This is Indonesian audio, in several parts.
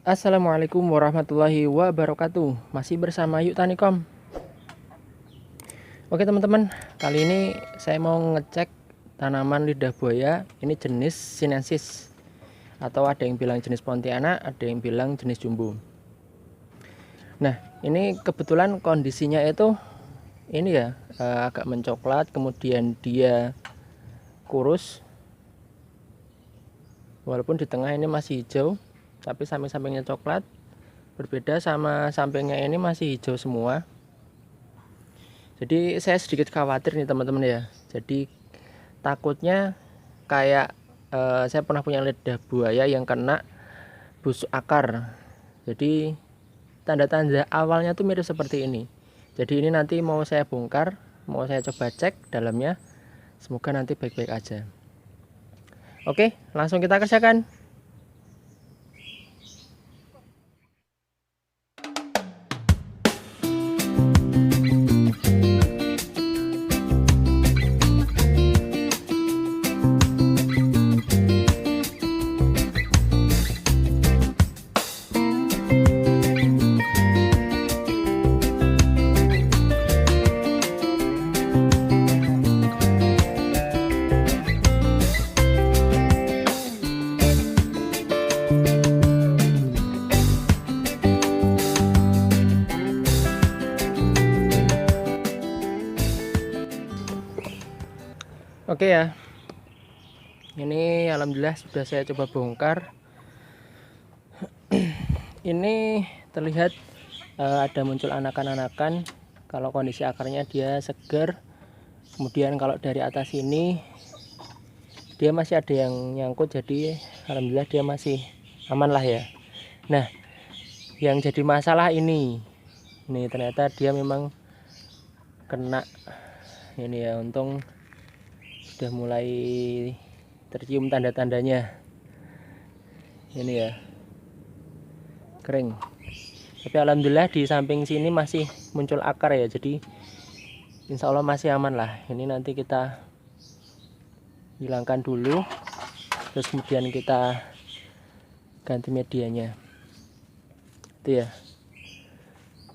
Assalamualaikum warahmatullahi wabarakatuh. Masih bersama Yuk Tanikom. Oke teman-teman, kali ini saya mau ngecek tanaman lidah buaya. Ini jenis sinensis, atau ada yang bilang jenis pontianak, ada yang bilang jenis jumbo. Nah, ini kebetulan kondisinya itu ini ya, agak mencoklat, kemudian dia kurus. Walaupun di tengah ini masih hijau, tapi samping-sampingnya coklat. Berbeda sama sampingnya ini masih hijau semua. Jadi saya sedikit khawatir nih teman-teman ya. Jadi takutnya kayak saya pernah punya lidah buaya yang kena busuk akar. Jadi tanda-tanda awalnya tuh mirip seperti ini. Jadi ini nanti mau saya bongkar, mau saya coba cek dalamnya. Semoga nanti baik-baik aja. Oke, langsung kita kerjakan. Oke ya, ini alhamdulillah sudah saya coba bongkar. Ini terlihat ada muncul anakan-anakan. Kalau kondisi akarnya dia segar. Kemudian kalau dari atas ini dia masih ada yang nyangkut, jadi alhamdulillah dia masih aman lah ya. Nah, yang jadi masalah ini ternyata dia memang kena ini ya. Untung sudah mulai tercium tanda-tandanya ini ya, kering. Tapi alhamdulillah di samping sini masih muncul akar ya, jadi insya Allah masih aman lah. Ini nanti kita hilangkan dulu, terus kemudian kita ganti medianya itu ya.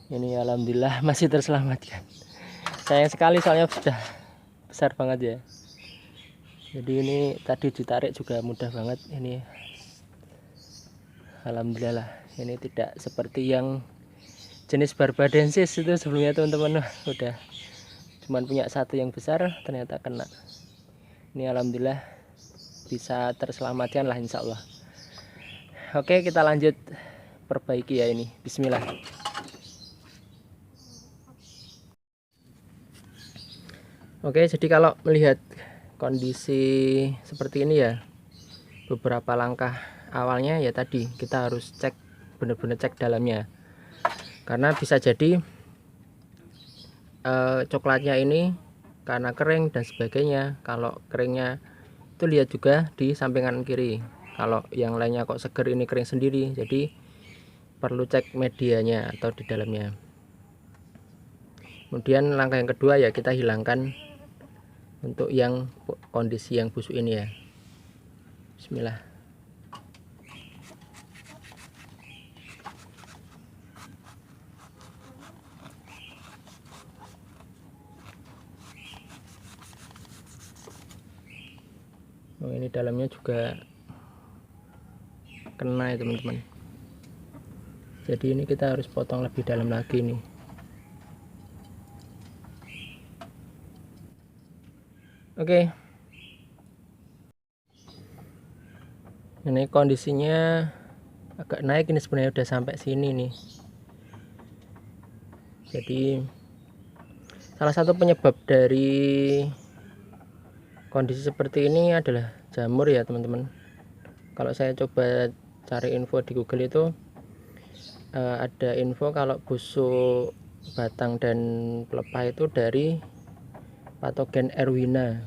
Ini alhamdulillah masih terselamatkan. Sayang sekali soalnya sudah besar banget ya. Jadi ini tadi ditarik juga mudah banget. Ini alhamdulillah lah, ini tidak seperti yang jenis barbadensis itu sebelumnya teman-teman. Udah cuman punya satu yang besar, ternyata kena. Ini alhamdulillah bisa terselamatkan lah insya Allah. Oke, kita lanjut perbaiki ya ini. Bismillah. Oke, jadi kalau melihat kondisi seperti ini ya, beberapa langkah awalnya ya tadi kita harus cek, benar-benar cek dalamnya, karena bisa jadi coklatnya ini karena kering dan sebagainya. Kalau keringnya itu lihat juga di samping kanan kiri, kalau yang lainnya kok seger, ini kering sendiri. Jadi perlu cek medianya atau di dalamnya. Kemudian langkah yang kedua ya, kita hilangkan untuk yang kondisi yang busuk ini ya. Bismillah. Oh, ini dalamnya juga kena ya teman-teman. Jadi ini kita harus potong lebih dalam lagi nih. Oke. Ini kondisinya agak naik, ini sebenarnya udah sampai sini nih. Jadi salah satu penyebab dari kondisi seperti ini adalah jamur ya teman-teman. Kalau saya coba cari info di Google itu ada info kalau busuk batang dan pelepah itu dari patogen Erwina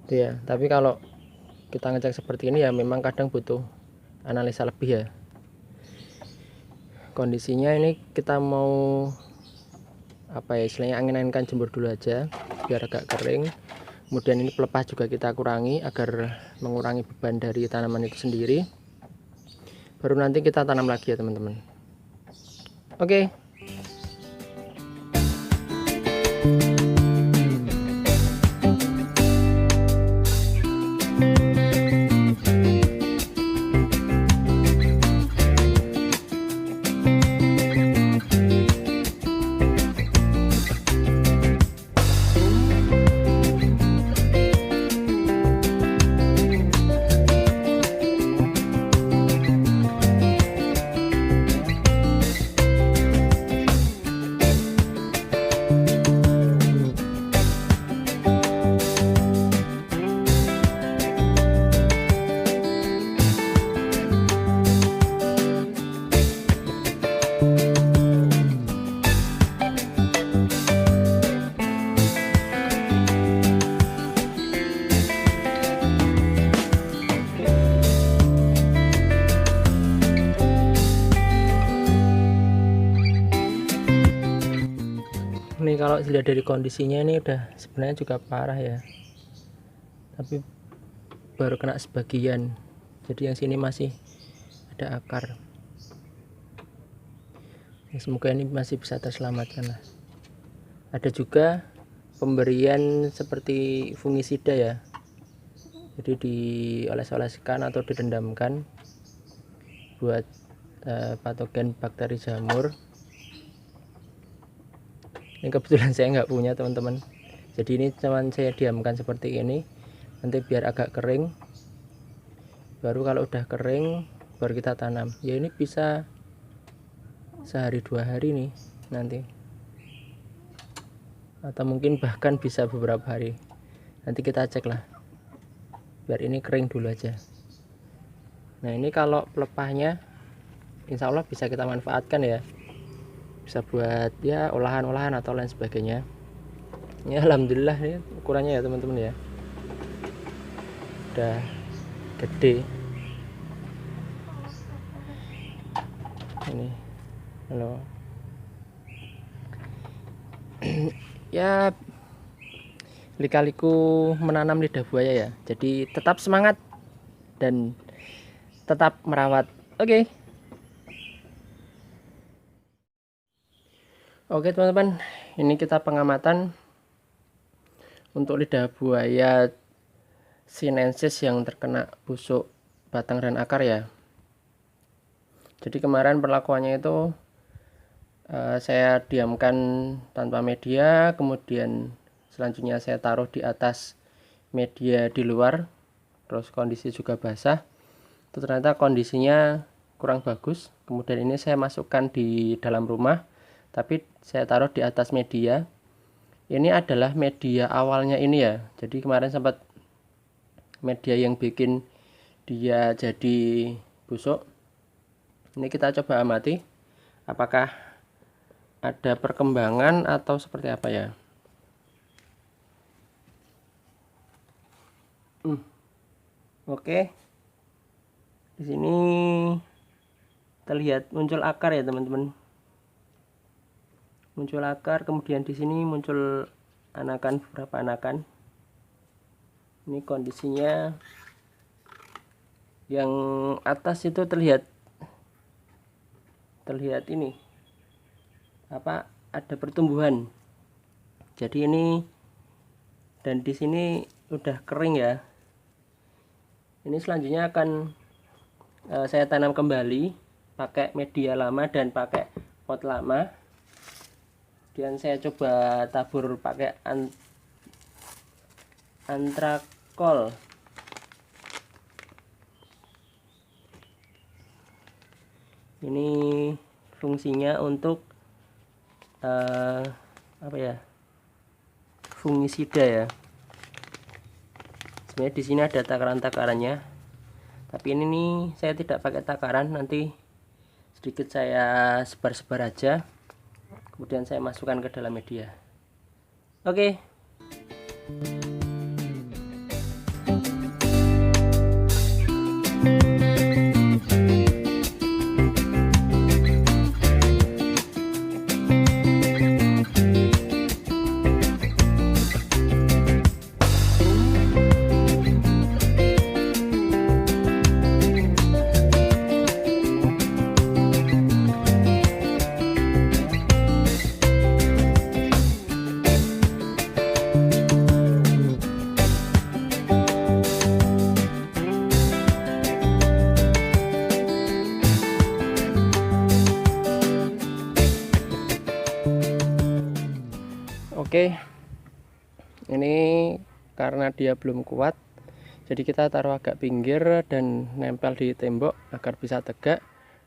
itu ya. Tapi kalau kita ngecek seperti ini ya memang kadang butuh analisa lebih ya. Kondisinya ini kita mau apa ya istilahnya, angin-anginkan jemur dulu aja biar agak kering. Kemudian ini pelepah juga kita kurangi agar mengurangi beban dari tanaman itu sendiri. baru nanti kita tanam lagi ya teman-teman. Oke. Ini kalau dilihat dari kondisinya ini udah sebenarnya juga parah ya, tapi baru kena sebagian, jadi yang sini masih ada akar ya, semoga ini masih bisa terselamatkan lah. Ada juga pemberian seperti fungisida ya, jadi dioles-oleskan atau direndamkan buat patogen bakteri jamur. Ini kebetulan saya nggak punya teman-teman, jadi ini cuman saya diamkan seperti ini, nanti biar agak kering, baru kalau udah kering baru kita tanam ya. Ini bisa sehari 2 hari nih nanti, atau mungkin bahkan bisa beberapa hari, nanti kita cek lah, biar ini kering dulu aja. Nah ini kalau pelepahnya insya Allah bisa kita manfaatkan ya, bisa buat ya olahan-olahan atau lain sebagainya ya. Alhamdulillah ini ukurannya ya teman-teman ya, udah gede ini. Halo ya, lika-liku menanam lidah buaya ya, jadi tetap semangat dan tetap merawat. Oke teman-teman, ini kita pengamatan untuk lidah buaya sinensis yang terkena busuk batang dan akar ya. Jadi kemarin perlakuannya itu saya diamkan tanpa media, kemudian selanjutnya saya taruh di atas media di luar, terus kondisi juga basah. Itu ternyata kondisinya kurang bagus. Kemudian ini saya masukkan di dalam rumah, tapi saya taruh di atas media. Ini adalah media awalnya ini ya, jadi kemarin sempat media yang bikin dia jadi busuk. Ini kita coba amati apakah ada perkembangan atau seperti apa ya. Oke, di sini terlihat muncul akar ya teman-teman, muncul akar, kemudian di sini muncul anakan, beberapa anakan. Ini kondisinya yang atas itu terlihat ini apa, ada pertumbuhan. Jadi ini, dan di sini udah kering ya. Ini selanjutnya akan saya tanam kembali pakai media lama dan pakai pot lama. Kemudian saya coba tabur pakai antrakol. Ini fungsinya untuk apa ya, fungisida ya. Sebenarnya di sini ada takaran-takarannya, tapi ini nih saya tidak pakai takaran, nanti sedikit saya sebar-sebar aja, kemudian saya masukkan ke dalam media. Oke. Oke, ini karena dia belum kuat, jadi kita taruh agak pinggir dan nempel di tembok agar bisa tegak.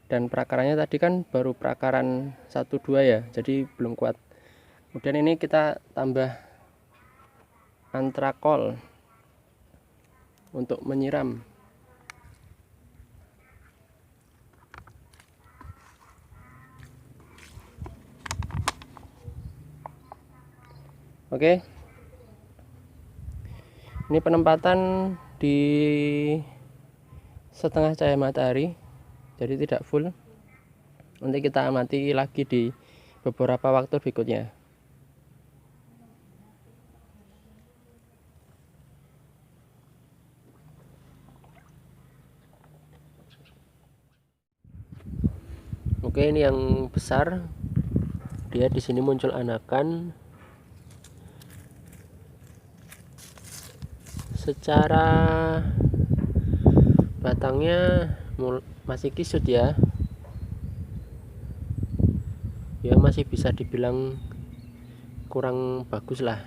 Dan perakarannya tadi kan baru perakaran 1-2 ya, jadi belum kuat. Kemudian ini kita tambah antrakol untuk menyiram. Oke, ini penempatan di setengah cahaya matahari, jadi tidak full. Nanti kita amati lagi di beberapa waktu berikutnya. Oke, ini yang besar, dia di sini muncul anakan. Secara batangnya masih kisut ya, masih bisa dibilang kurang bagus lah.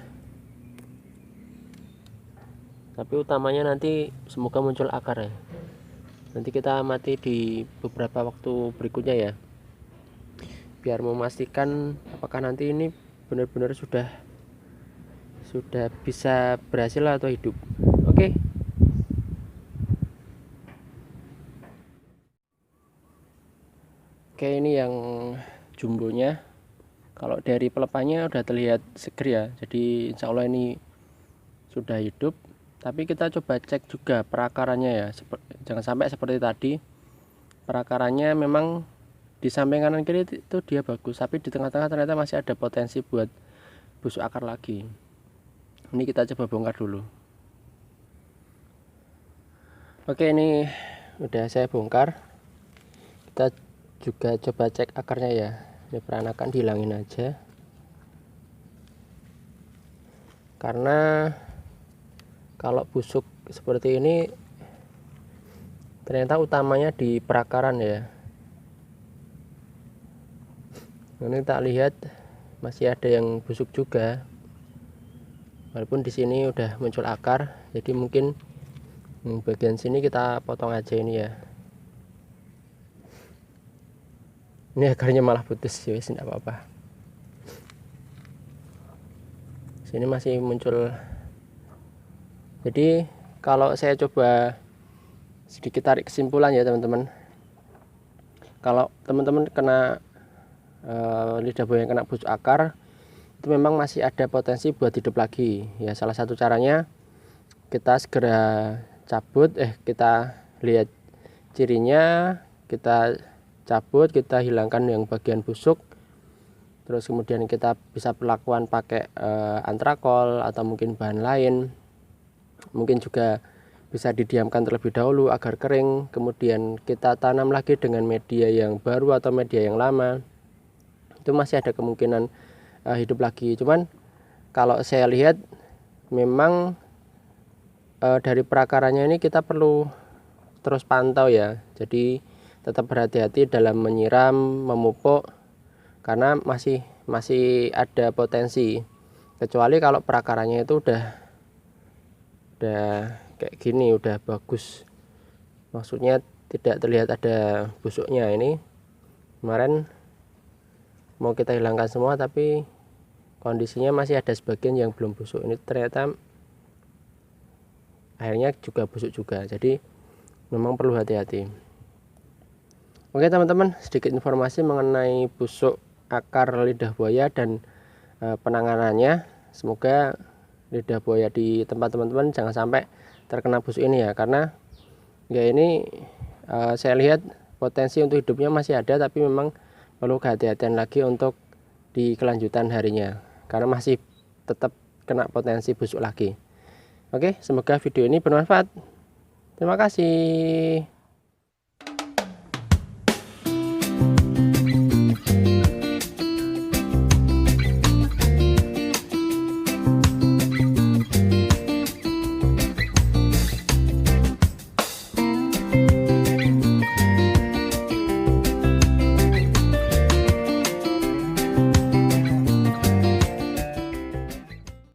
Tapi utamanya nanti semoga muncul akar ya. Nanti kita amati di beberapa waktu berikutnya ya, biar memastikan apakah nanti ini benar-benar sudah bisa berhasil atau hidup. Oke. Oke, ini yang jumbonya. Kalau dari pelepahnya udah terlihat seger ya, jadi insya Allah ini sudah hidup. Tapi kita coba cek juga perakarannya ya, jangan sampai seperti tadi perakarannya memang di samping kanan kiri itu dia bagus, tapi di tengah-tengah ternyata masih ada potensi buat busuk akar lagi. Ini kita coba bongkar dulu. Oke, ini udah saya bongkar. Kita juga coba cek akarnya ya. Ini peranakan dihilangin aja, karena kalau busuk seperti ini ternyata utamanya di perakaran ya. Ini tak lihat masih ada yang busuk juga, walaupun di sini udah muncul akar. Jadi mungkin bagian sini kita potong aja ini ya. Ini akarnya malah putus ya, tidak apa-apa. Sini masih muncul. Jadi kalau saya coba sedikit tarik kesimpulan ya teman-teman, kalau teman-teman kena lidah buaya yang kena busuk akar, itu memang masih ada potensi buat hidup lagi ya. Salah satu caranya kita segera cabut, kita lihat cirinya, kita cabut, kita hilangkan yang bagian busuk. Terus kemudian kita bisa perlakuan pakai antrakol atau mungkin bahan lain. Mungkin juga bisa didiamkan terlebih dahulu agar kering, kemudian kita tanam lagi dengan media yang baru atau media yang lama. Itu masih ada kemungkinan hidup lagi. Cuman kalau saya lihat memang dari perakarannya ini kita perlu terus pantau ya. Jadi tetap berhati-hati dalam menyiram, memupuk, karena masih ada potensi. Kecuali kalau perakarannya itu udah kayak gini, udah bagus, maksudnya tidak terlihat ada busuknya. Ini kemarin mau kita hilangkan semua tapi kondisinya masih ada sebagian yang belum busuk. Ini ternyata akhirnya juga busuk juga, jadi memang perlu hati-hati. Oke teman-teman, sedikit informasi mengenai busuk akar lidah buaya dan penanganannya. Semoga lidah buaya di tempat teman-teman jangan sampai terkena busuk ini ya, karena ya ini saya lihat potensi untuk hidupnya masih ada, tapi memang perlu kehati-hatian lagi untuk di kelanjutan harinya, karena masih tetap kena potensi busuk lagi. Oke, semoga video ini bermanfaat. Terima kasih.